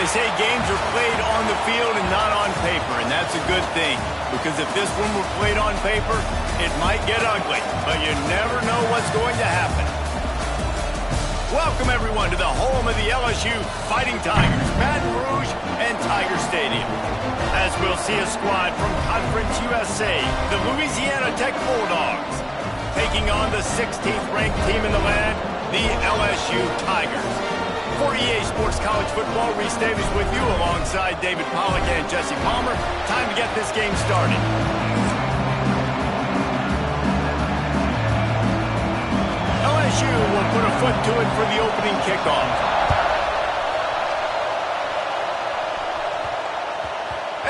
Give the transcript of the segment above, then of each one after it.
They say games are played on the field and not on paper, and that's a good thing. Because if this one were played on paper, it might get ugly. But you never know what's going to happen. Welcome, everyone, to the home of the LSU Fighting Tigers, Baton Rouge and Tiger Stadium. As we'll see a squad from Conference USA, the Louisiana Tech Bulldogs, taking on the 16th ranked team in the land, the LSU Tigers. For EA Sports College Football, Reese Davis with you alongside David Pollack and Jesse Palmer. Time to get this game started. LSU will put a foot to it for the opening kickoff.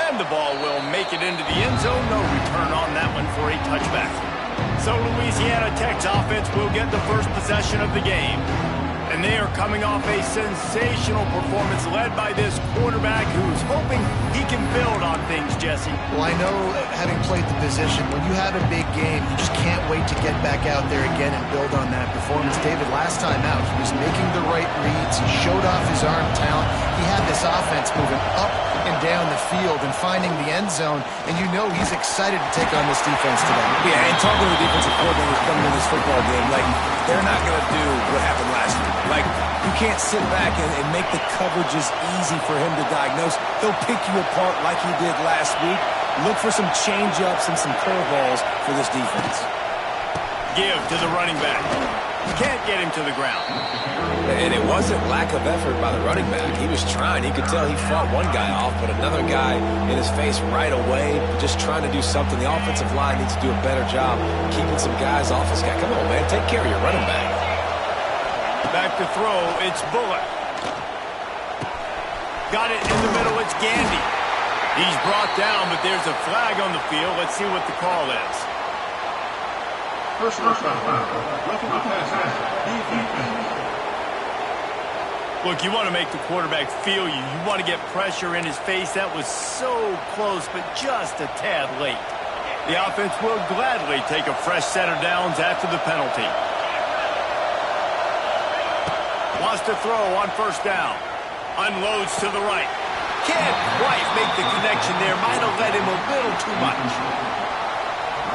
And the ball will make it into the end zone. No return on that one for a touchback. So Louisiana Tech's offense will get the first possession of the game. And they are coming off a sensational performance led by this quarterback who's hoping he can build on things, Jesse. Well, I know, having played the position, when you have a big game, you just can't wait to get back out there again and build on that performance. David, last time out, he was making the right reads. He showed off his arm talent. He had this offense moving up and down the field and finding the end zone, and you know he's excited to take on this defense today. Yeah, and talking to the defensive coordinators coming in this football game, like, they're not going to do what happened last week. Like, you can't sit back and make the coverages easy for him to diagnose. They'll pick you apart like he did last week. Look for some change-ups and some curveballs for this defense. Give to the running back. Can't get him to the ground. And it wasn't lack of effort by the running back. He was trying. He could tell he fought one guy off, but another guy in his face right away, just trying to do something. The offensive line needs to do a better job keeping some guys off this guy. Come on, man. Take care of your running back. Back to throw. It's Bullock. Got it in the middle. It's Gandy. He's brought down, but there's a flag on the field. Let's see what the call is. Personal foul. Roughing the pass. Look, you want to make the quarterback feel you. You want to get pressure in his face. That was so close, but just a tad late. The offense will gladly take a fresh set of downs after the penalty. Wants to throw on first down. Unloads to the right. Can't quite make the connection there. Might have led him a little too much.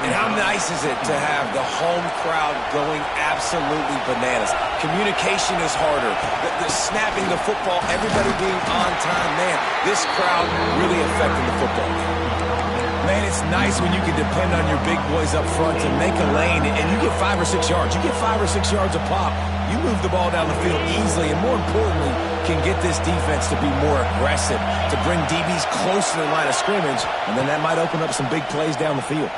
And how nice is it to have the home crowd going absolutely bananas? Communication is harder. The snapping the football, everybody being on time. Man, this crowd really affecting the football game. Man, it's nice when you can depend on your big boys up front to make a lane, and you get 5 or 6 yards. You get 5 or 6 yards a pop. You move the ball down the field easily, and more importantly, can get this defense to be more aggressive, to bring DBs close to the line of scrimmage, and then that might open up some big plays down the field.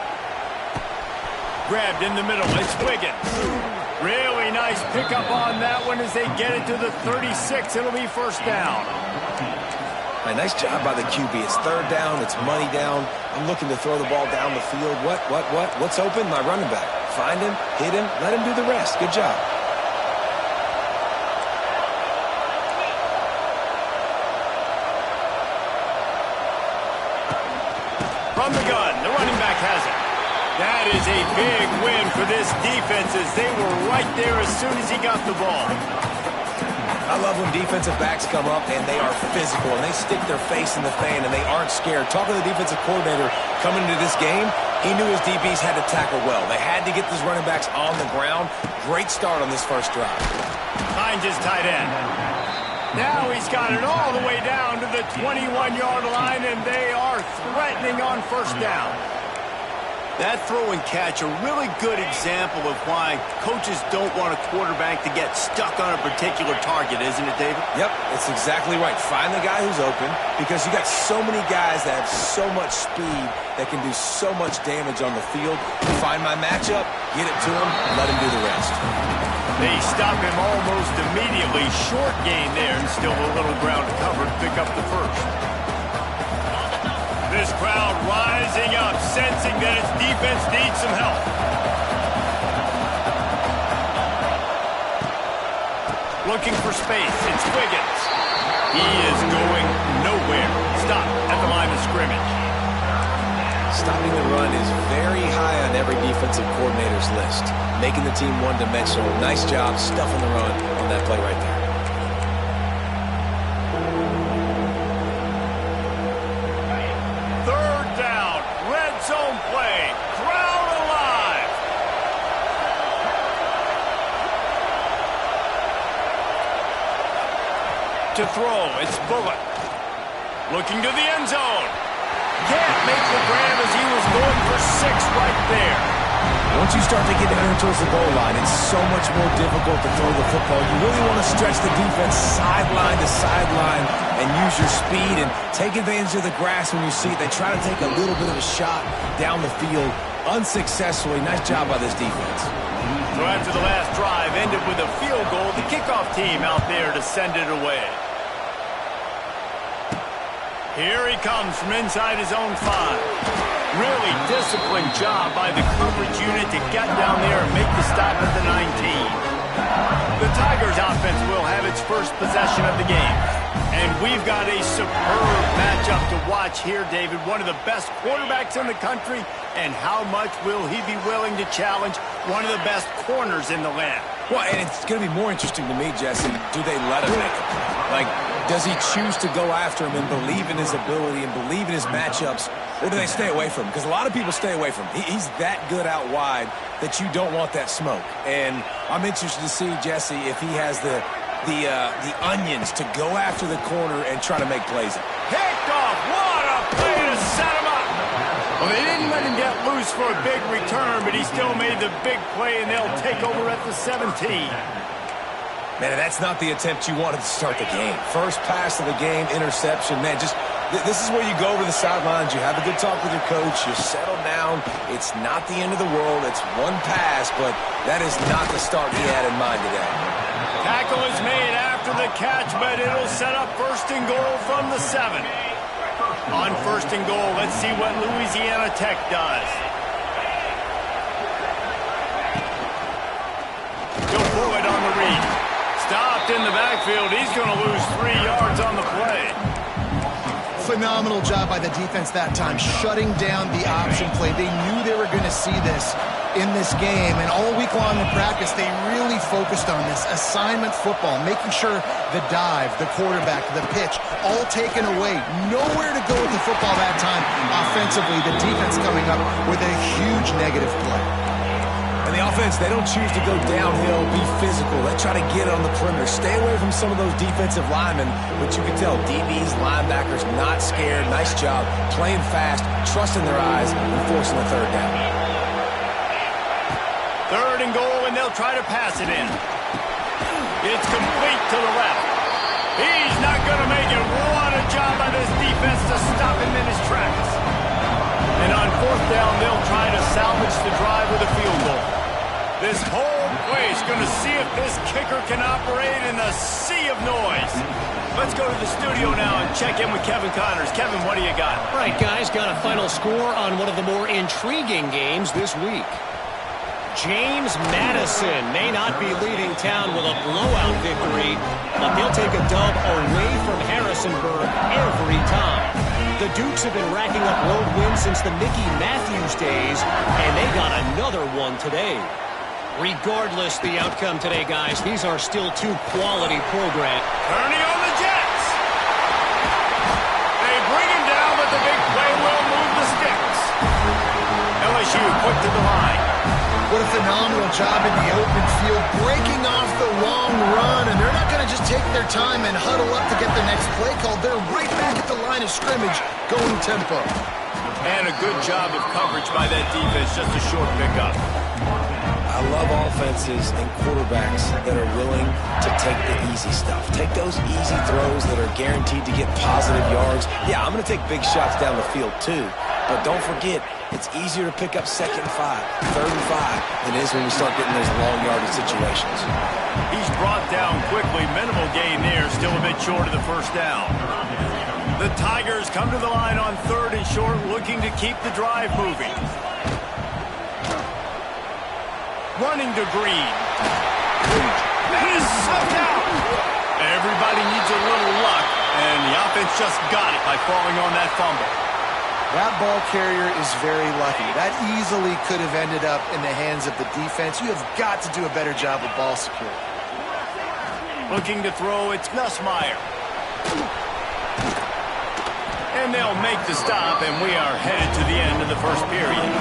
Grabbed in the middle. It's Wiggins. Really nice pickup on that one as they get it to the 36. It'll be first down. Nice job by the QB. It's third down. It's money down. I'm looking to throw the ball down the field. What's open? My running back. Find him, hit him, let him do the rest. Good job. From the gun, the running back has it. That is a big win for this defense as they were right there as soon as he got the ball. I love when defensive backs come up and they are physical and they stick their face in the fan and they aren't scared. Talking to the defensive coordinator coming into this game, he knew his DBs had to tackle well. They had to get these running backs on the ground. Great start on this first drive. Finds his tight end. Now he's got it all the way down to the 21-yard line, and they are threatening on first down. That throw and catch, a really good example of why coaches don't want a quarterback to get stuck on a particular target, isn't it, David? Yep, it's exactly right. Find the guy who's open because you got so many guys that have so much speed that can do so much damage on the field. Find my matchup, get it to him, and let him do the rest. They stop him almost immediately. Short gain there, and still a little ground covered. Pick up the first. This crowd rising up, sensing that its defense needs some help. Looking for space. It's Wiggins. He is going nowhere. Stop at the line of scrimmage. Stopping the run is very high on every defensive coordinator's list. Making the team one-dimensional. Nice job stuffing the run on that play right there. to throw. It's Bullock. Looking to the end zone. Can't make the grab as he was going for 6 right there. Once you start to get down towards the goal line, it's so much more difficult to throw the football. You really want to stretch the defense sideline to sideline and use your speed and take advantage of the grass when you see it. They try to take a little bit of a shot down the field unsuccessfully. Nice job by this defense. So after the last drive ended with a field goal, the kickoff team out there to send it away. Here he comes from inside his own 5. Really disciplined job by the coverage unit to get down there and make the stop at the 19. The Tigers offense will have its first possession of the game. And we've got a superb matchup to watch here, David. One of the best quarterbacks in the country. And how much will he be willing to challenge one of the best corners in the land? Well, and it's going to be more interesting to me, Jesse, do they let him make it? Like, does he choose to go after him and believe in his ability and believe in his matchups, or do they stay away from him? Because a lot of people stay away from him. He's that good out wide that you don't want that smoke. And I'm interested to see, Jesse, if he has the onions to go after the corner and try to make plays. Picked off. What a play to set him up. Well, they didn't let him get loose for a big return, but he still made the big play, and they'll take over at the 17. Man, that's not the attempt you wanted to start the game. First pass of the game, interception. Man, just this is where you go over the sidelines. You have a good talk with your coach. You settle down. It's not the end of the world. It's one pass, but that is not the start he had in mind today. Tackle is made after the catch, but it'll set up 1st and goal from the 7. On 1st and goal, let's see what Louisiana Tech does. He'll pull it on the read. Stopped in the backfield. He's going to lose 3 yards on the play. Phenomenal job by the defense that time, shutting down the option play. They knew they were going to see this in this game, and all week long in practice, they really focused on this assignment football, making sure the dive, the quarterback, the pitch, all taken away. Nowhere to go with the football that time offensively. The defense coming up with a huge negative play. And the offense, they don't choose to go downhill, be physical. They try to get it on the perimeter. Stay away from some of those defensive linemen, but you can tell DBs, linebackers, not scared. Nice job playing fast, trusting their eyes, and forcing the 3rd down. 3rd and goal, and they'll try to pass it in. It's complete to the left. He's not going to make it. What a job by this defense to stop him in his tracks. And on 4th down, they'll try to salvage the drive with a field goal. This whole place going to see if this kicker can operate in a sea of noise. Let's go to the studio now and check in with Kevin Connors. Kevin, what do you got? All right, guys, got a final score on one of the more intriguing games this week. James Madison may not be leaving town with a blowout victory, but they'll take a dub away from Harrisonburg every time. The Dukes have been racking up road wins since the Mickey Matthews days, and they got another one today. Regardless the outcome today, guys, these are still 2 quality programs. Kearney on the Jets. They bring him down, but the big play will move the sticks. LSU quick to the line. What a phenomenal job in the open field, breaking off the long run, and they're not going to just take their time and huddle up to get the next play called. They're right back at the line of scrimmage, going tempo. And a good job of coverage by that defense, just a short pickup. I love offenses and quarterbacks that are willing to take the easy stuff. Take those easy throws that are guaranteed to get positive yards. Yeah, I'm going to take big shots down the field too, but don't forget, it's easier to pick up 2nd and 5, 3rd and 5 than it is when we start getting those long yardage situations. He's brought down quickly. Minimal gain there, still a bit short of the 1st down. The Tigers come to the line on 3rd and short, looking to keep the drive moving. Running to Green. That is slipped out. Everybody needs a little luck, and the offense just got it by falling on that fumble. That ball carrier is very lucky. That easily could have ended up in the hands of the defense. You have got to do a better job with ball security. Looking to throw, it's Nussmeier. And they'll make the stop, and we are headed to the end of the 1st period.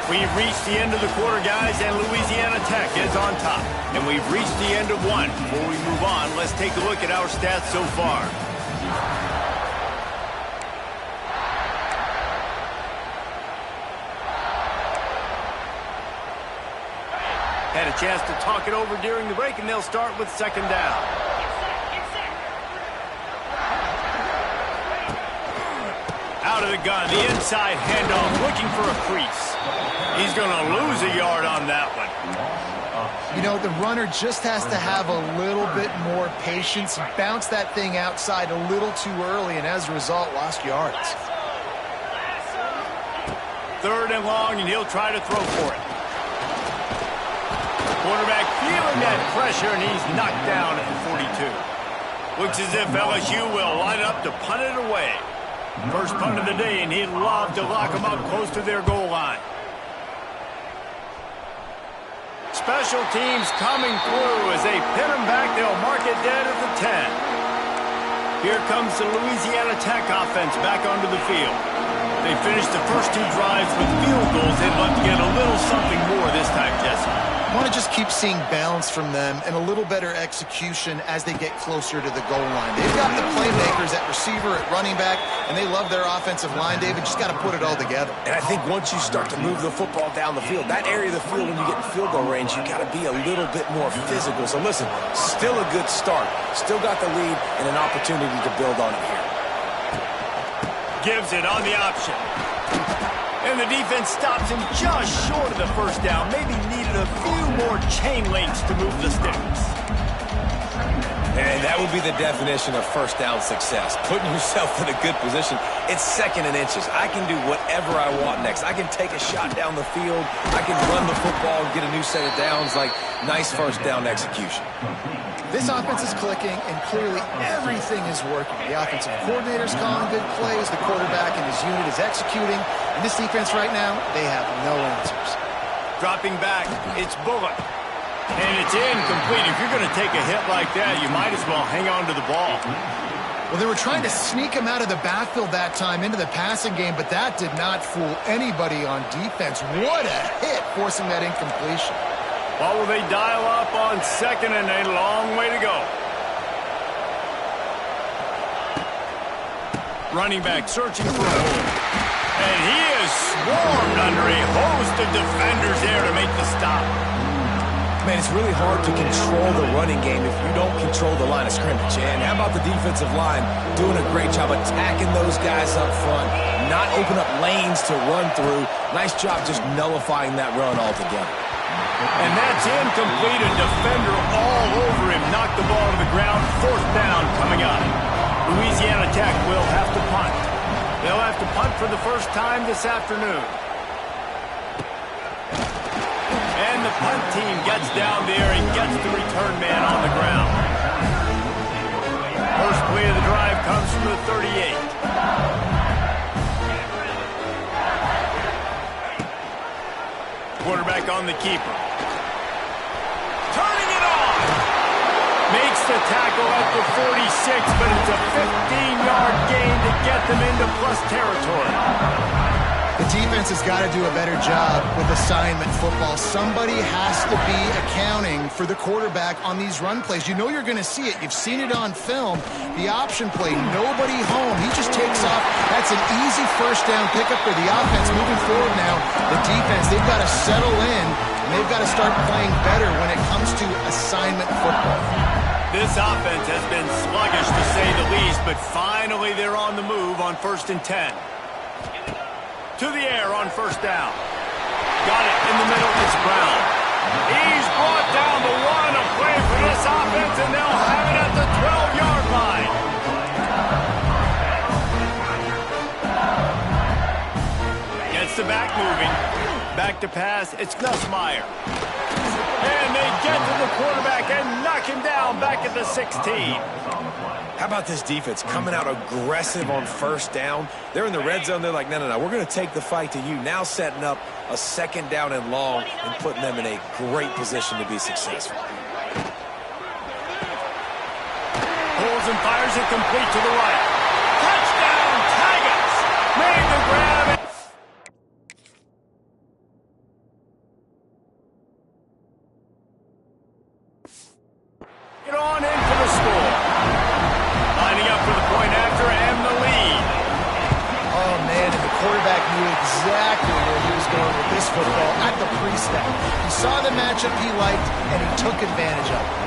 We We've reached the end of the quarter, guys, and Louisiana Tech is on top. And we've reached the end of one. Before we move on, let's take a look at our stats so far. Had a chance to talk it over during the break, and they'll start with second down. Out of the gun, the inside handoff, looking for a crease. He's going to lose a yard on that one. You know, the runner just has to have a little bit more patience. He bounced that thing outside a little too early, and as a result, lost yards. Third and long, and he'll try to throw for it. Quarterback feeling that pressure, and he's knocked down at the 42. Looks as if LSU will line up to punt it away. First punt of the day, and he'd love to lock them up close to their goal line. Special teams coming through as they pin them back. They'll mark it dead at the 10. Here comes the Louisiana Tech offense back onto the field. They finished the first two drives with field goals. They'd love to get a little something more this time, Jesse. I want to just keep seeing balance from them and a little better execution as they get closer to the goal line. They've got the playmakers at receiver, at running back, and they love their offensive line, David. Just got to put it all together. And I think once you start to move the football down the field, that area of the field when you get in field goal range, you got to be a little bit more physical. So listen, still a good start. Still got the lead and an opportunity to build on it here. Gives it on the option. And the defense stops him just short of the first down. Maybe needed a few more chain links to move the sticks. And that would be the definition of first down success. Putting yourself in a good position. It's second and inches. I can do whatever I want next. I can take a shot down the field. I can run the football and get a new set of downs. Like, nice first down execution. This offense is clicking, and clearly everything is working. The offensive coordinator's calling good plays. The quarterback and his unit is executing. And this defense right now, they have no answers. Dropping back, it's Bullock. And it's incomplete. If you're going to take a hit like that, you might as well hang on to the ball. Well, they were trying to sneak him out of the backfield that time into the passing game, but that did not fool anybody on defense. What a hit, forcing that incompletion. Well, will they dial up on second, and a long way to go. Running back searching for a hole. And he is swarmed under a host of defenders there to make the stop. Man, it's really hard to control the running game if you don't control the line of scrimmage. And how about the defensive line doing a great job attacking those guys up front, not open up lanes to run through. Nice job just nullifying that run altogether. And that's incomplete. A defender all over him. Knocked the ball to the ground. Fourth down coming up. Louisiana Tech will have to punt. They'll have to punt for the first time this afternoon. And the punt team gets down there and gets the return man on the ground. First play of the drive comes from the 38. Quarterback on the keeper. Turning it on. Makes the tackle at the 46, but it's a 15-yard gain to get them into plus territory. The defense has got to do a better job with assignment football. Somebody has to be accounting for the quarterback on these run plays. You know you're going to see it. You've seen it on film. The option play, nobody home. He just takes off. That's an easy first down pickup for the offense. Moving forward now, the defense, they've got to settle in, and they've got to start playing better when it comes to assignment football. This offense has been sluggish, to say the least, but finally they're on the move on 1st and 10. To the air on first down. Got it in the middle. It's Brown. He's brought down the one. A play for this offense, and they'll have it at the 12-yard line. Gets the back moving. Back to pass. It's Nussmeier. And they get to the quarterback and knock him down back at the 16. How about this defense coming out aggressive on first down? They're in the red zone. They're like, no, we're going to take the fight to you. Now setting up a second down and long and putting them in a great position to be successful. Pulls and fires it complete to the right. Touchdown, Tigers! Made the grab. football at the pre-snap. He saw the matchup he liked, and he took advantage of it.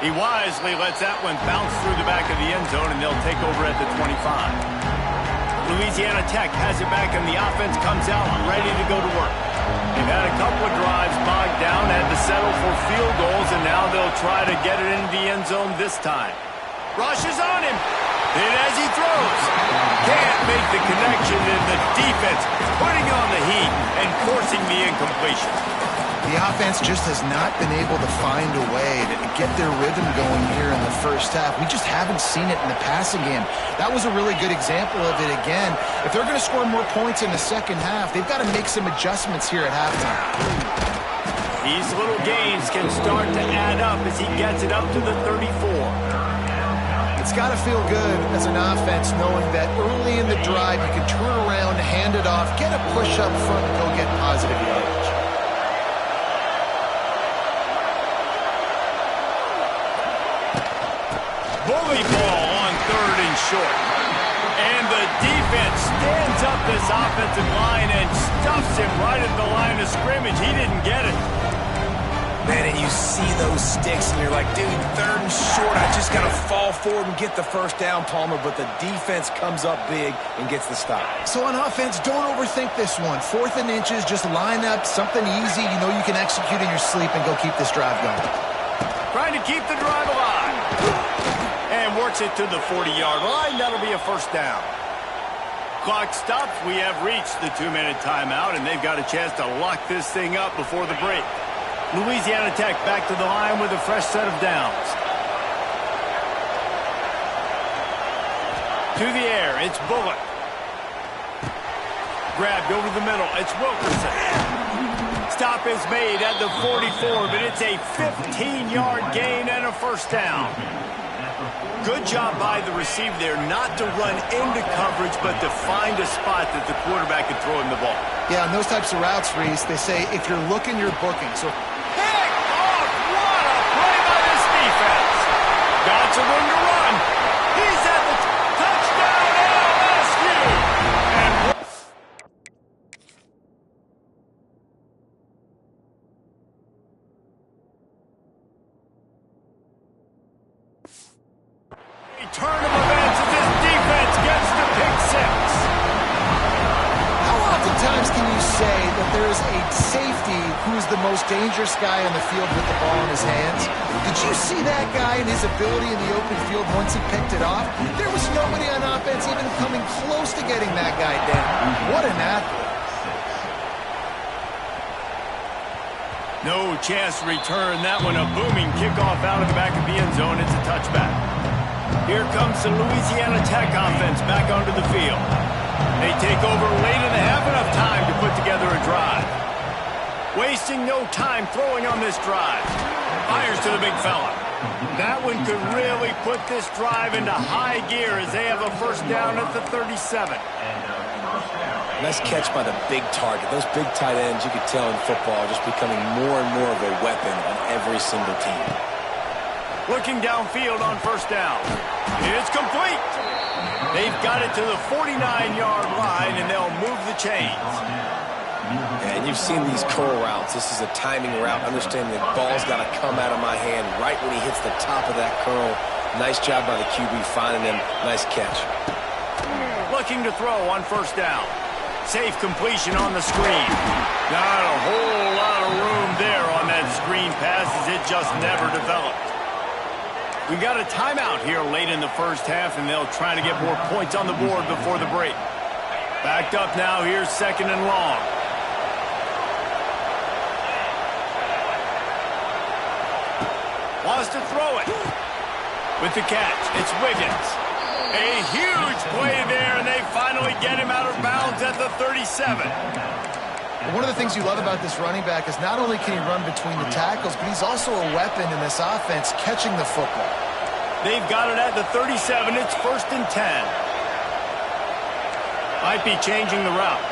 He wisely lets that one bounce through the back of the end zone, and they'll take over at the 25. Louisiana Tech has it back, and the offense comes out ready to go to work. They've had a couple of drives bogged down, had to settle for field goals, and now they'll try to get it into the end zone this time. Rush is on him. And as he throws, can't make the connection, and the defense putting on the heat and forcing the incompletion. The offense just has not been able to find a way to get their rhythm going here in the first half. We just haven't seen it in the passing game. That was a really good example of it again. If they're going to score more points in the second half, they've got to make some adjustments here at halftime. These little gains can start to add up as he gets it up to the 34. It's got to feel good as an offense knowing that early in the drive you can turn around, hand it off, get a push up front, and go get positive yardage. Bully ball on 3rd and short. And the defense stands up this offensive line and stuffs him right at the line of scrimmage. He didn't get it. Man, and you see those sticks, and you're like, dude, 3rd and short. I just got to fall forward and get the first down, Palmer. But the defense comes up big and gets the stop. So on offense, don't overthink this one. 4th and inches, just line up something easy you know you can execute in your sleep and go keep this drive going. Trying to keep the drive alive. And works it to the 40-yard line. That'll be a first down. Clock stops. We have reached the 2-minute timeout, and they've got a chance to lock this thing up before the break. Louisiana Tech back to the line with a fresh set of downs. To the air, it's Bullock. Grabbed over the middle, it's Wilkerson. Stop is made at the 44, but it's a 15-yard gain and a first down. Good job by the receiver there not to run into coverage, but to find a spot that the quarterback could throw him the ball. Yeah, on those types of routes, Reese, they say if you're looking, you're booking. So pick off! What a play by this defense! Got some room to run. He's at the touchdown LSU! And turn of events as this defense gets the pick six. how oftentimes can you say that there is a safety who is the most dangerous guy on the field with the ball in his hands? Did you see that guy and his ability in the open field once he picked it off? There was nobody on offense even coming close to getting that guy down. What an athlete. No chance to return that one. A booming kickoff out of the back of the end zone. It's a touchback. Here comes the Louisiana Tech offense back onto the field. They take over late in the half, enough time to put together a drive. Wasting no time throwing on this drive. Fires to the big fella. That one could really put this drive into high gear as they have a first down at the 37. Nice catch by the big target. Those big tight ends, you could tell in football, are just becoming more and more of a weapon on every single team. Looking downfield on first down. It's complete. They've got it to the 49-yard line, and they'll move the chains. And you've seen these curl routes. This is a timing route. Understanding the ball's got to come out of my hand right when he hits the top of that curl. Nice job by the QB finding him. Nice catch. Looking to throw on first down. Safe completion on the screen. Not a whole lot of room there on that screen pass as it just never developed. We've got a timeout here late in the first half, and they'll try to get more points on the board before the break. Backed up now, here's 2nd and long. Wants to throw it. With the catch, it's Wiggins. A huge play there, and they finally get him out of bounds at the 37. One of the things you love about this running back is not only can he run between the tackles, but he's also a weapon in this offense catching the football. They've got it at the 37. It's 1st and 10. Might be changing the route.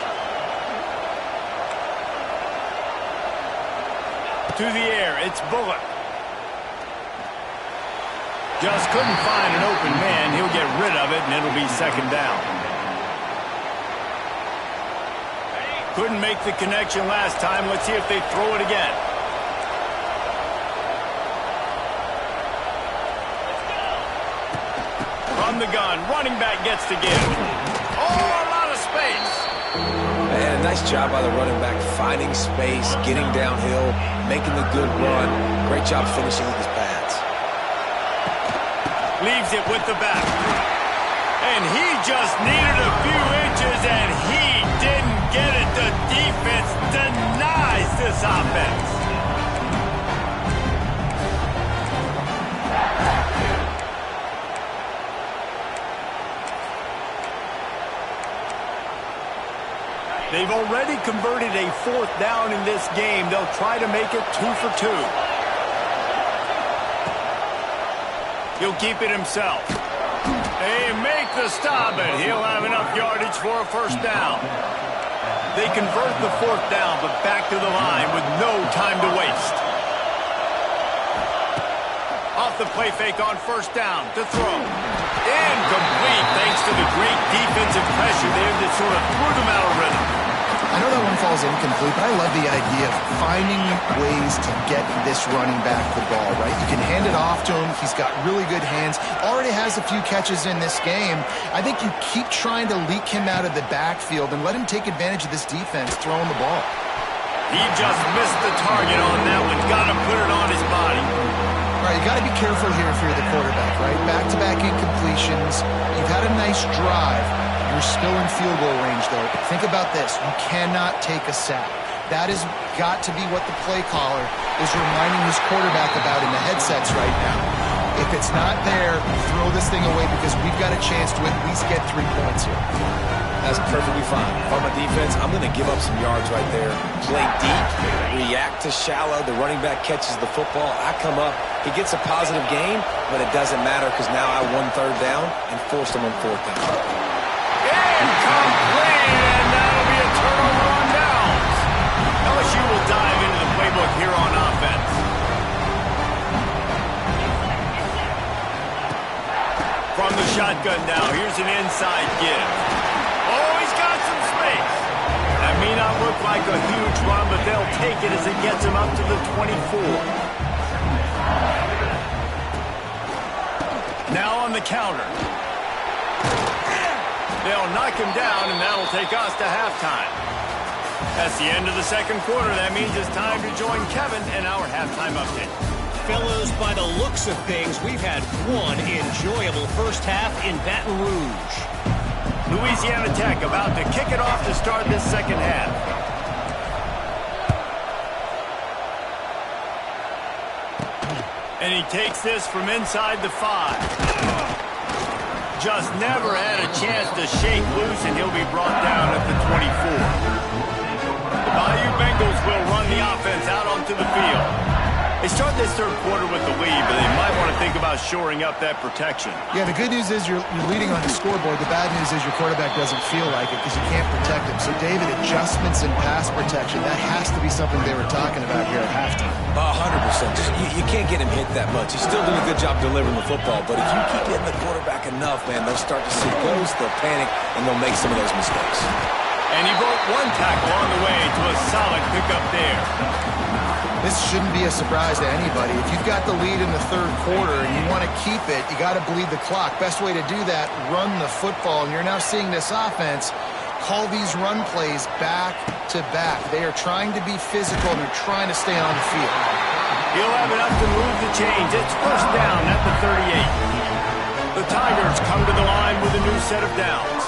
To the air, it's Bullock. Just couldn't find an open man. He'll get rid of it, and it'll be second down. Couldn't make the connection last time. Let's see if they throw it again. From the gun, running back gets to give. Oh, a lot of space. Man, nice job by the running back, finding space, getting downhill, making the good run. Great job finishing with his pads. Leaves it with the back. And he just needed a few inches, and he didn't get it. The defense denies this offense. They've already converted a fourth down in this game. They'll try to make it 2 for 2. He'll keep it himself. They make the stop, and he'll have enough yardage for a first down. They convert the fourth down, but back to the line with no time to waste. Off the play fake on first down to throw. Incomplete thanks to the great defensive pressure there that sort of threw them out of rhythm. I know that one falls incomplete, but I love the idea of finding ways to get this running back the ball, right? You can hand it off to him. He's got really good hands. Already has a few catches in this game. I think you keep trying to leak him out of the backfield and let him take advantage of this defense throwing the ball. He just missed the target on that one. Got to put it on his body. All right, you got to be careful here if you're the quarterback, right? Back-to-back incompletions. You've had a nice drive. You're still in field goal range, though. Think about this. You cannot take a sack. That has got to be what the play caller is reminding his quarterback about in the headsets right now. If it's not there, throw this thing away because we've got a chance to at least get 3 points here. That's perfectly fine. If I'm a defense, I'm going to give up some yards right there. Play deep, react to shallow. The running back catches the football. I come up. He gets a positive gain, but it doesn't matter because now I won third down and forced him on fourth down. Incomplete, and that'll be a turnover on downs. LSU will dive into the playbook here on offense. From the shotgun now, here's an inside give. Oh, he's got some space. That may not look like a huge run, but they'll take it as it gets him up to the 24. Now on the counter. They'll knock him down, and that'll take us to halftime. That's the end of the second quarter. That means it's time to join Kevin in our halftime update. Fellows, by the looks of things, we've had one enjoyable first half in Baton Rouge. Louisiana Tech about to kick it off to start this second half. And he takes this from inside the 5. Just never had a chance to shake loose, and he'll be brought down at the 24. The Bayou Bengals will run the offense out onto the field. They start this third quarter with the lead, but they might want to think about shoring up that protection. Yeah, the good news is you're leading on the scoreboard. The bad news is your quarterback doesn't feel like it because you can't protect him. So, David, adjustments in pass protection, that has to be something they were talking about here at halftime. 100%. You can't get him hit that much. He's still doing a good job delivering the football, but if you keep hitting the quarterback enough, man, they'll start to see ghosts, they'll panic, and they'll make some of those mistakes. And he broke one tackle on the way to a solid pickup there. This shouldn't be a surprise to anybody. If you've got the lead in the third quarter and you want to keep it, you got to bleed the clock. Best way to do that, run the football. And you're now seeing this offense call these run plays back to back. They are trying to be physical, and they're trying to stay on the field. He'll have enough to move the chains. It's first down at the 38. The Tigers come to the line with a new set of downs.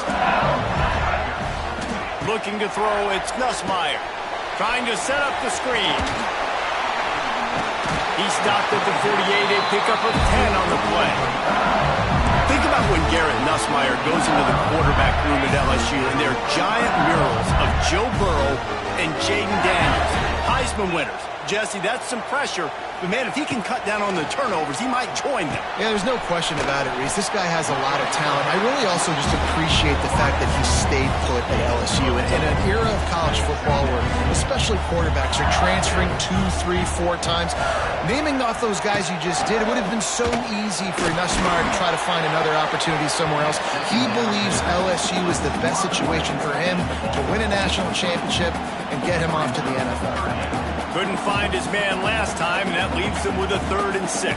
Looking to throw, it's Nussmeier. Trying to set up the screen. He stopped at the 48, a pickup of 10 on the play. Think about when Garrett Nussmeier goes into the quarterback room at LSU and there are giant murals of Joe Burrow and Jaden Daniels, Heisman winners, Jesse, that's some pressure. But, man, if he can cut down on the turnovers, he might join them. Yeah, there's no question about it, Reese. This guy has a lot of talent. I really also just appreciate the fact that he stayed put at LSU. In an era of college football where especially quarterbacks are transferring 2, 3, 4 times, naming off those guys you just did, it would have been so easy for Nussmeier to try to find another opportunity somewhere else. He believes LSU is the best situation for him to win a national championship and get him off to the NFL. Couldn't find his man last time, and that leaves him with a 3rd and 6.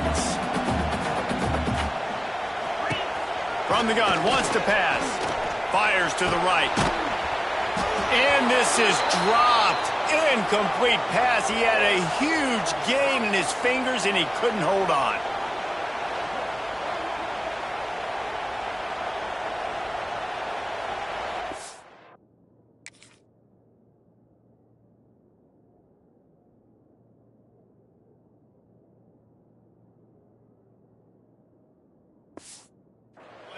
From the gun, wants to pass. Fires to the right. And this is dropped. Incomplete pass. He had a huge gain in his fingers, and he couldn't hold on.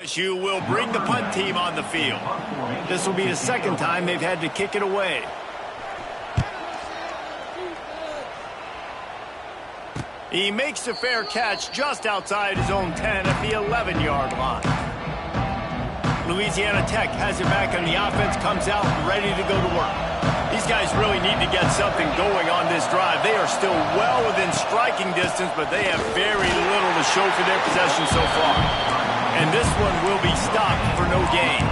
LSU will bring the punt team on the field. This will be the 2nd time they've had to kick it away. He makes a fair catch just outside his own 10 at the 11-yard line. Louisiana Tech has it back, and the offense comes out ready to go to work. These guys really need to get something going on this drive. They are still well within striking distance, but they have very little to show for their possession so far. And this one will be stopped for no gain.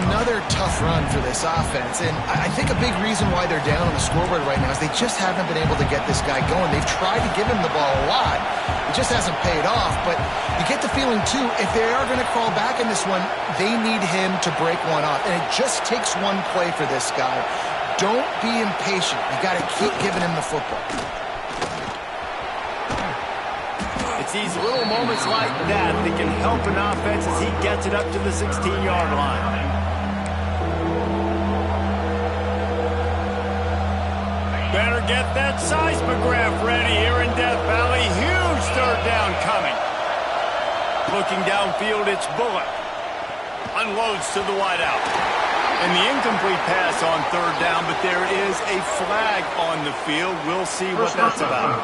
Another tough run for this offense, and I think a big reason why they're down on the scoreboard right now is they just haven't been able to get this guy going. They've tried to give him the ball a lot. It just hasn't paid off, but you get the feeling, too, if they are going to crawl back in this one, they need him to break one off, and it just takes one play for this guy. Don't be impatient. You got to keep giving him the football. It's these little moments like that that can help an offense as he gets it up to the 16-yard line. Better get that seismograph ready here in Death Valley. Huge 3rd down coming. Looking downfield, it's Bullock. Unloads to the wideout. And the incomplete pass on 3rd down, but there is a flag on the field. We'll see what that's about.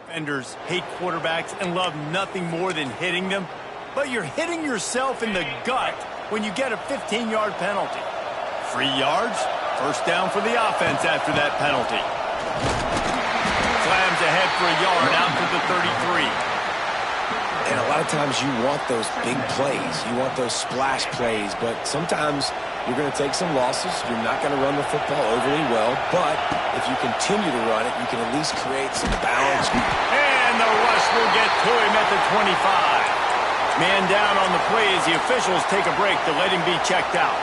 Defenders hate quarterbacks and love nothing more than hitting them, but you're hitting yourself in the gut when you get a 15-yard penalty. 3 yards, 1st down for the offense after that penalty. Slams ahead for a yard out to the 33. And a lot of times you want those big plays. You want those splash plays, but sometimes you're going to take some losses. You're not going to run the football overly well, but if you continue to run it, you can at least create some balance. And the rush will get to him at the 25. Man down on the play as the officials take a break to let him be checked out.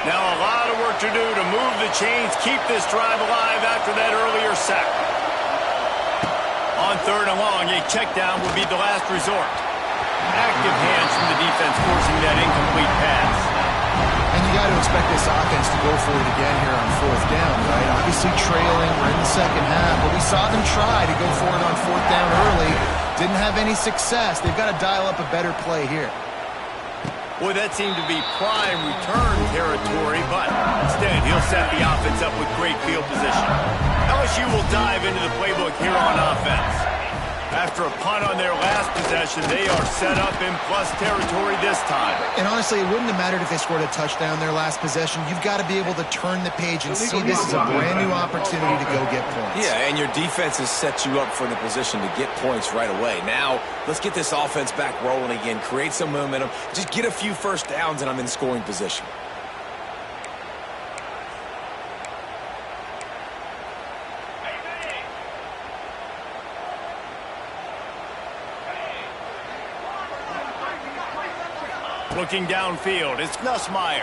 Now a lot of work to do to move the chains, keep this drive alive after that earlier sack. On 3rd and long, a check down will be the last resort. Active hands from the defense forcing that incomplete pass. And you got to expect this offense to go for it again here on 4th down, right? Obviously trailing, we're in the 2nd half, but we saw them try to go for it on 4th down early. Didn't have any success. They've got to dial up a better play here. Boy, that seemed to be prime return territory, but instead he'll set the offense up with great field position. LSU will dive into the playbook here on offense. After a punt on their last possession, they are set up in plus territory this time. And honestly, it wouldn't have mattered if they scored a touchdown their last possession. You've got to be able to turn the page and see this as a brand new opportunity to go get points. Yeah, and your defense has set you up for the position to get points right away. Now, let's get this offense back rolling again, create some momentum, just get a few first downs, and I'm in scoring position. Looking downfield, it's Nussmeier.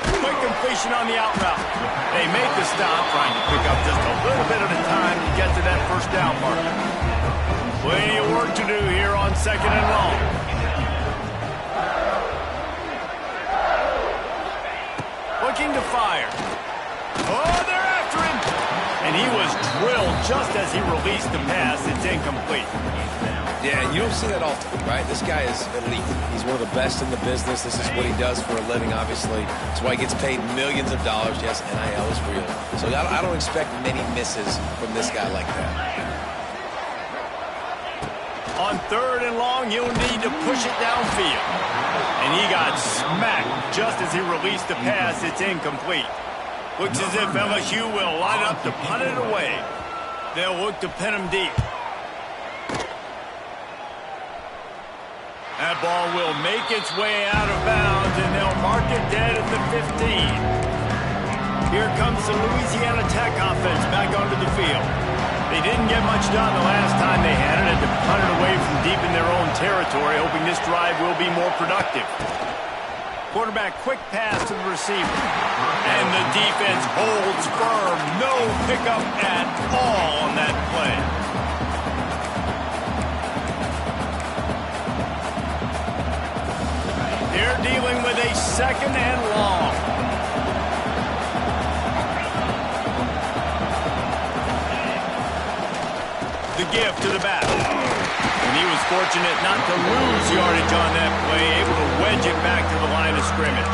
Quick completion on the out route. They make the stop, trying to pick up just a little bit at a time to get to that first down mark. Plenty of work to do here on 2nd and long. Looking to fire. Oh, they're after him. And he was drilled just as he released the pass. It's incomplete. Yeah, and you don't see that often, right? This guy is elite. He's one of the best in the business. This is what he does for a living, obviously. That's why he gets paid millions of dollars. Yes, NIL is real. So I don't expect many misses from this guy like that. On 3rd and long, you'll need to push it downfield. And he got smacked just as he released the pass. It's incomplete. Looks as if LSU will line up to punt it away. They'll look to pin him deep. That ball will make its way out of bounds, and they'll mark it dead at the 15. Here comes the Louisiana Tech offense back onto the field. They didn't get much done the last time they had it, and to punt it away from deep in their own territory, hoping this drive will be more productive. Quarterback quick pass to the receiver. And the defense holds firm. No pickup at all on that play. They're dealing with a 2nd and long. The give to the back. And he was fortunate not to lose yardage on that play, able to wedge it back to the line of scrimmage.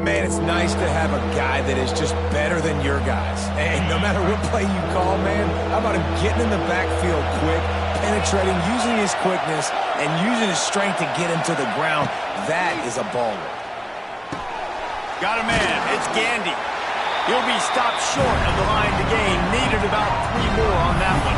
Man, it's nice to have a guy that is just better than your guys. And no matter what play you call, man, how about him getting in the backfield quick, penetrating, using his quickness, and using his strength to get him to the ground. That is a baller. Got a man. It's Gandy. He'll be stopped short of the line to gain. Needed about 3 more on that one.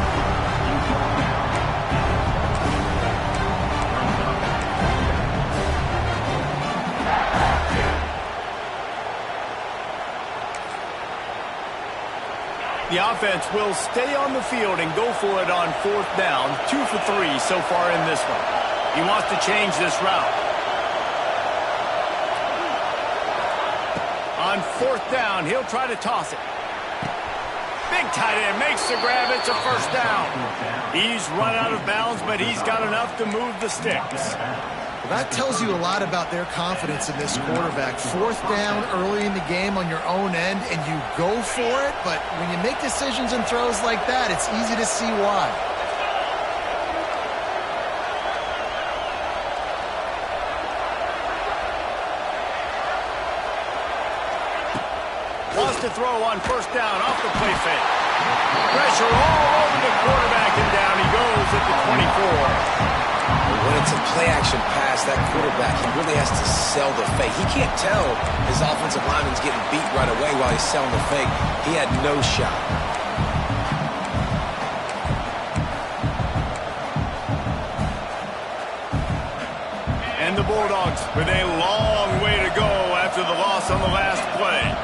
The offense will stay on the field and go for it on 4th down. 2 for 3 so far in this one. He wants to change this route. On 4th down, he'll try to toss it. Big tight end makes the grab. It's a first down. He's run out of bounds, but he's got enough to move the sticks. Well, that tells you a lot about their confidence in this quarterback. 4th down early in the game on your own end, and you go for it. But when you make decisions and throws like that, it's easy to see why. Wants to throw on 1st down off the play fake. Pressure all over the quarterback, and down he goes at the 24. When it's a play-action pass, that quarterback, he really has to sell the fake. He can't tell his offensive lineman's getting beat right away while he's selling the fake. He had no shot. And the Bulldogs with a long way to go after the loss on the last play.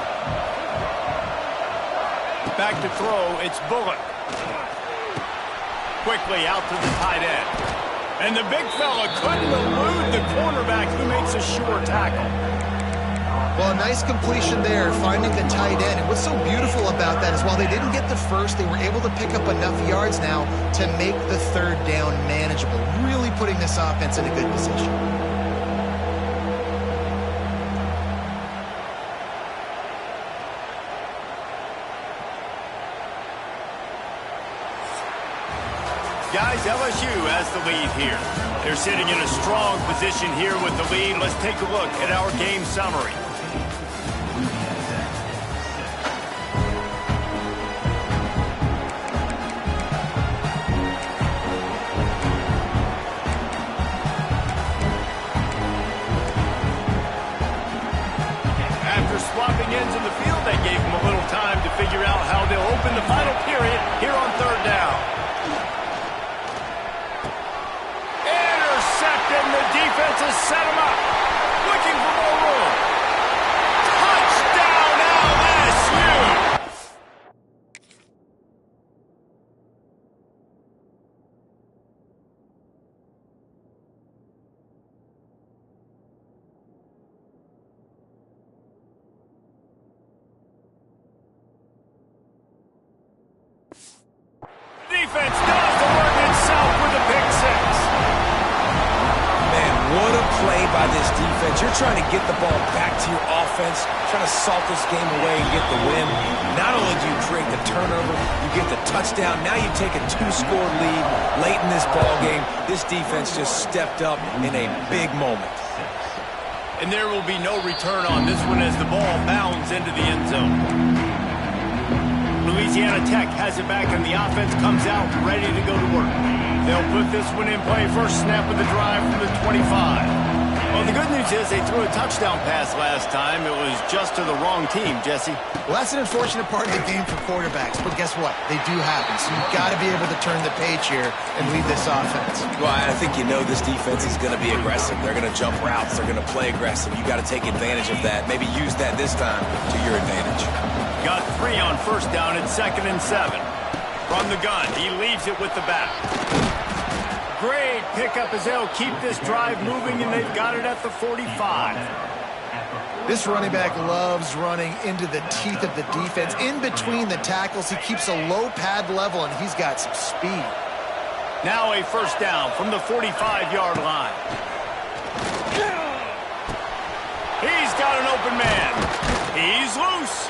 Back to throw, it's Bullock. Quickly out to the tight end. And the big fella couldn't elude the cornerback who makes a sure tackle. Well, a nice completion there, finding the tight end. And what's so beautiful about that is while they didn't get the first, they were able to pick up enough yards now to make the 3rd down manageable, really putting this offense in a good position. Guys, LSU has the lead here. They're sitting in a strong position here with the lead. Let's take a look at our game summary. After swapping ends in the field, that gave them a little time to figure out how they'll open the final period here on third down. And the defense has set him up. Looking for more room. Touchdown, LSU! Defense does the work itself with a pick six. What a play by this defense. You're trying to get the ball back to your offense, trying to salt this game away and get the win. Not only do you create the turnover, you get the touchdown. Now you take a 2-score lead late in this ball game. This defense just stepped up in a big moment. And there will be no return on this one as the ball bounds into the end zone. Louisiana Tech has it back and the offense comes out ready to go to work. They'll put this one in play. First snap of the drive from the 25. Well, the good news is they threw a touchdown pass last time. It was just to the wrong team, Jesse. Well, that's an unfortunate part of the game for quarterbacks, but guess what? They do happen, so you've got to be able to turn the page here and lead this offense. Well, I think you know this defense is going to be aggressive. They're going to jump routes. They're going to play aggressive. You got to take advantage of that. Maybe use that this time to your advantage. Got 3 on first down at 2nd and 7. From the gun, he leaves it with the back. Great pickup as they'll keep this drive moving, and they've got it at the 45. This running back loves running into the teeth of the defense. In between the tackles, he keeps a low pad level, and he's got some speed. Now a first down from the 45-yard line. He's got an open man. He's loose.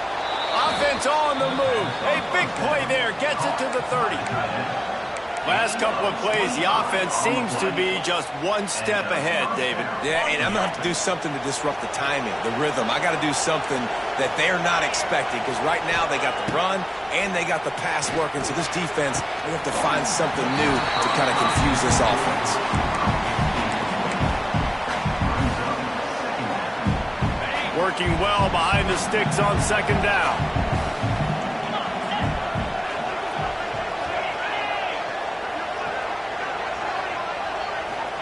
Offense on the move. A big play there. Gets it to the 30. Last couple of plays, the offense seems to be just one step ahead, David. Yeah, and I'm going to have to do something to disrupt the timing, the rhythm. I got to do something that they're not expecting because right now they got the run and they got the pass working. So this defense, they have to find something new to kind of confuse this offense. Working well behind the sticks on second down.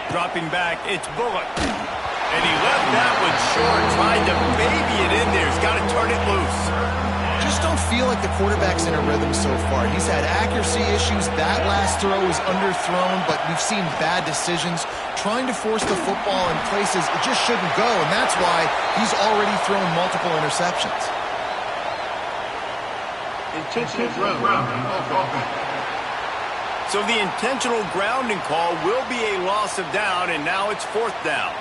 Dropping back, it's Bullock. And he left that one short, tried to baby it in there. He's got to turn it loose. Just don't feel like the quarterback's in a rhythm so far. He's had accuracy issues. That last throw was underthrown, but we've seen bad decisions. Trying to force the football in places it just shouldn't go, and that's why he's already thrown multiple interceptions. Intentional grounding off offense. So the intentional grounding call will be a loss of down, and now it's 4th down.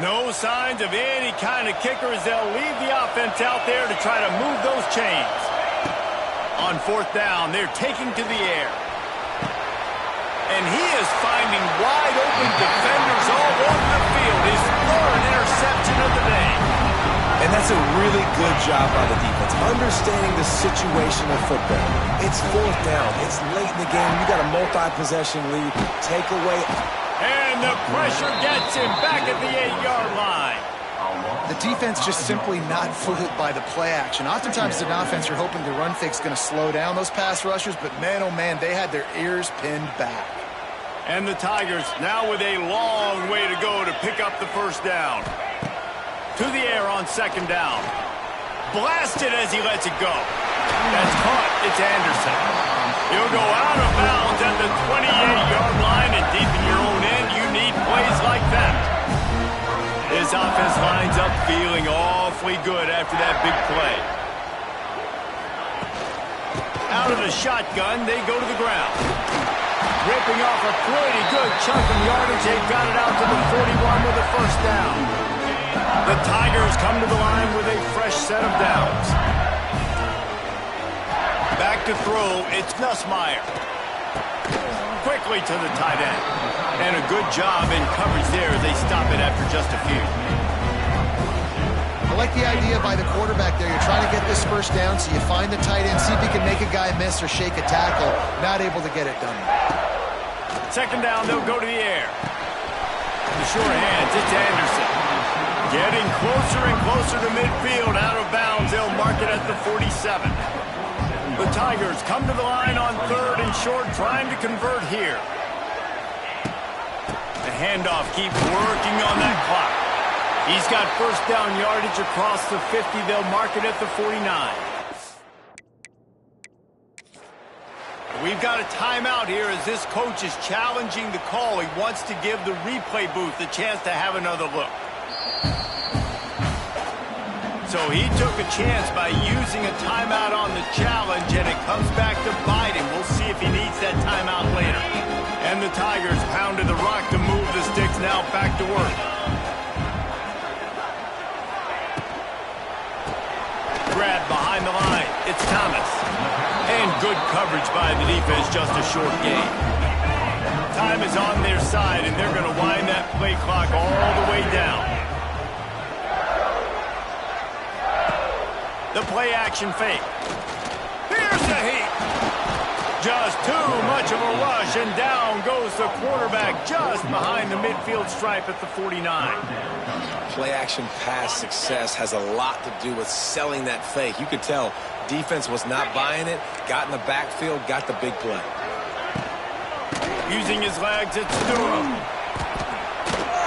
No signs of any kind of kicker as they'll leave the offense out there to try to move those chains. On 4th down, they're taking to the air. And he is finding wide-open defenders all over the field. His 3rd interception of the day. And that's a really good job by the defense, understanding the situation of football. It's 4th down. It's late in the game. You got a multi-possession lead. Take away. And the pressure gets him back at the 8-yard line. The defense just simply not fooled by the play action. Oftentimes, an offense, you're hoping the run fake's going to slow down those pass rushers, but man, oh man, they had their ears pinned back. And the Tigers now with a long way to go to pick up the first down. To the air on 2nd down. Blasted as he lets it go. That's caught. It's Anderson. He'll go out of bounds at the 28-yard line, and deep in your own end, you need plays like that. This offense lines up feeling awfully good after that big play. Out of the shotgun, they go to the ground. Ripping off a pretty good chunk of yardage. They've got it out to the 41 with a first down. The Tigers come to the line with a fresh set of downs. Back to throw, it's Nussmeier. Quickly to the tight end. And a good job in coverage there as they stop it after just a few. I like the idea by the quarterback there. You're trying to get this first down, so you find the tight end, see if he can make a guy miss or shake a tackle. Not able to get it done. Second down, they'll go to the air. The sure hands, it's Anderson. Getting closer and closer to midfield, out of bounds. They'll mark it at the 47. The Tigers come to the line on third and short, trying to convert here. The handoff keeps working on that clock. He's got first down yardage across the 50. They'll mark it at the 49. We've got a timeout here as this coach is challenging the call. He wants to give the replay booth a chance to have another look. So he took a chance by using a timeout on the challenge, and it comes back to bite him. We'll see if he needs that timeout later. And the Tigers pounded the rock to move the sticks, now back to work. Grab behind the line. It's Thomas. And good coverage by the defense, just a short gain. Time is on their side, and they're going to wind that play clock all the way down. The play action fake. Here's the heat. Just too much of a rush, and down goes the quarterback just behind the midfield stripe at the 49. Play action pass success has a lot to do with selling that fake. You could tell defense was not buying it, got in the backfield, got the big play. Using his legs, it's Durham.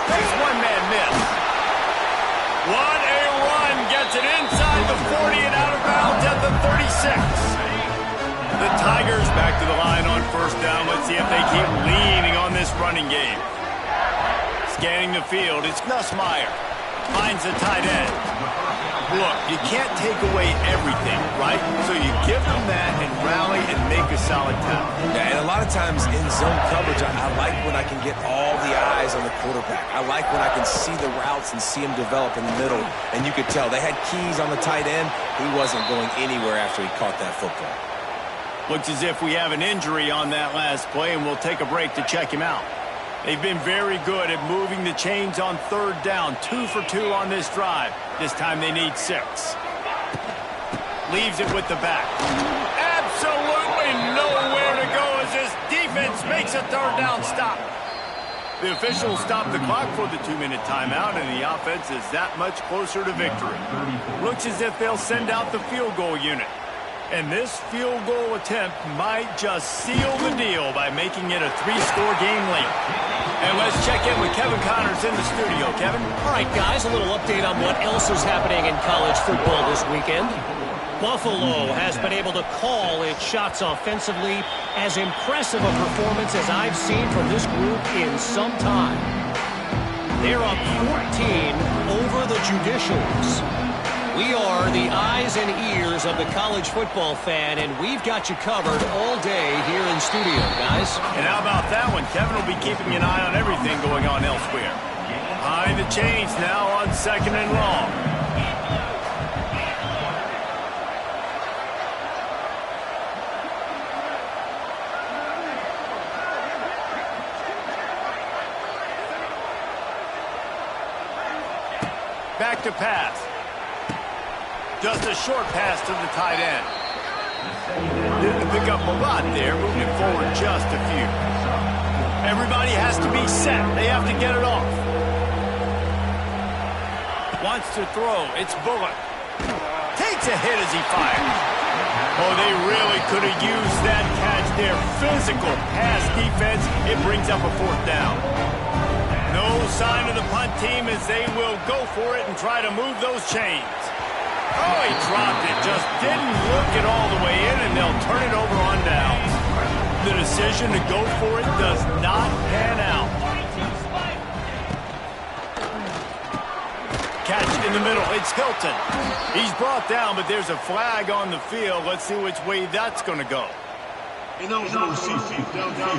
Takes one-man miss. What a run. Gets it inside the 40 and out of bounds at the 36. The Tigers back to the line on first down. Let's see if they keep leaning on this running game. Scanning the field, it's Nussmeier. Finds the tight end. Look, you can't take away everything, right? So you give them that and rally and make a solid tackle. Yeah, and a lot of times in zone coverage, I like when I can get all the eyes on the quarterback. I like when I can see the routes and see him develop in the middle. And you could tell they had keys on the tight end. He wasn't going anywhere after he caught that football. Looks as if we have an injury on that last play, and we'll take a break to check him out. They've been very good at moving the chains on third down. 2 for 2 on this drive. This time they need 6. Leaves it with the back. Absolutely nowhere to go as this defense makes a third down stop. The officials stop the clock for the 2-minute timeout, and the offense is that much closer to victory. Looks as if they'll send out the field goal unit. And this field goal attempt might just seal the deal by making it a 3-score game late. And let's check in with Kevin Connors in the studio. Kevin? All right, guys, a little update on what else is happening in college football this weekend. Buffalo has been able to call its shots offensively. As impressive a performance as I've seen from this group in some time. They're up 14 over the Judicials. We are the eyes and ears of the college football fan, and we've got you covered all day here in studio, guys. And how about that one? Kevin will be keeping an eye on everything going on elsewhere. Behind the chains now on second and long. Back to pass. Just a short pass to the tight end. Didn't pick up a lot there, moving it forward just a few. Everybody has to be set. They have to get it off. Wants to throw. It's Bullock. Takes a hit as he fires. Oh, they really could have used that catch there. Physical pass defense. It brings up a fourth down. No sign of the punt team as they will go for it and try to move those chains. Oh, he dropped it. Just didn't look it all the way in, and they'll turn it over on downs. The decision to go for it does not pan out. Catch in the middle. It's Hilton. He's brought down, but there's a flag on the field. Let's see which way that's going to go. Ineligible C, downfield,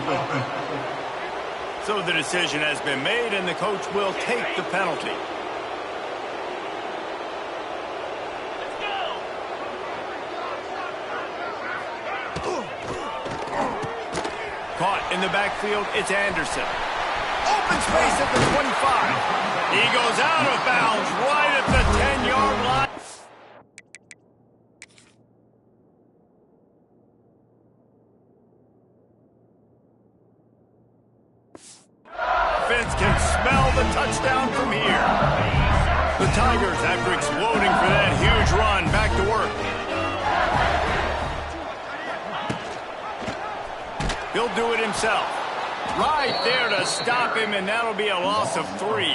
offense. So the decision has been made, and the coach will take the penalty. Caught in the backfield, it's Anderson. Open space at the 25. He goes out of bounds right at the 10-yard line. Offense can smell the touchdown from here. The Tigers, after exploding for that huge run, back to work. He'll do it himself. Right there to stop him, and that'll be a loss of 3.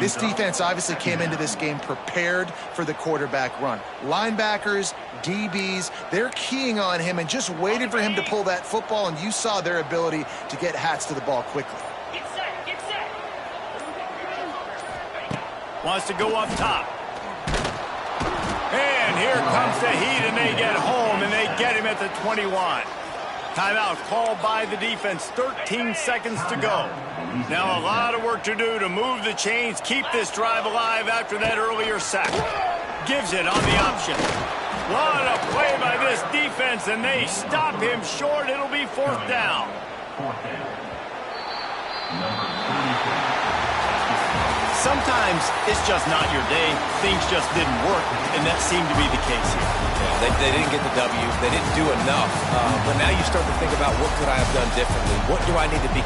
This defense obviously came into this game prepared for the quarterback run. Linebackers, DBs, they're keying on him and just waited for him to pull that football, and you saw their ability to get hats to the ball quickly. Get set, get set. Wants to go up top. And here comes the heat, and they get home, and they get him at the 21. Timeout called by the defense. 13 seconds to go. Now a lot of work to do to move the chains, keep this drive alive after that earlier sack. Gives it on the option. What a play by this defense, and they stop him short. It'll be 4th down. Sometimes it's just not your day. Things just didn't work, and that seemed to be the case here. Yeah, they didn't get the W. They didn't do enough. But now you start to think about, what could I have done differently? What do I need to be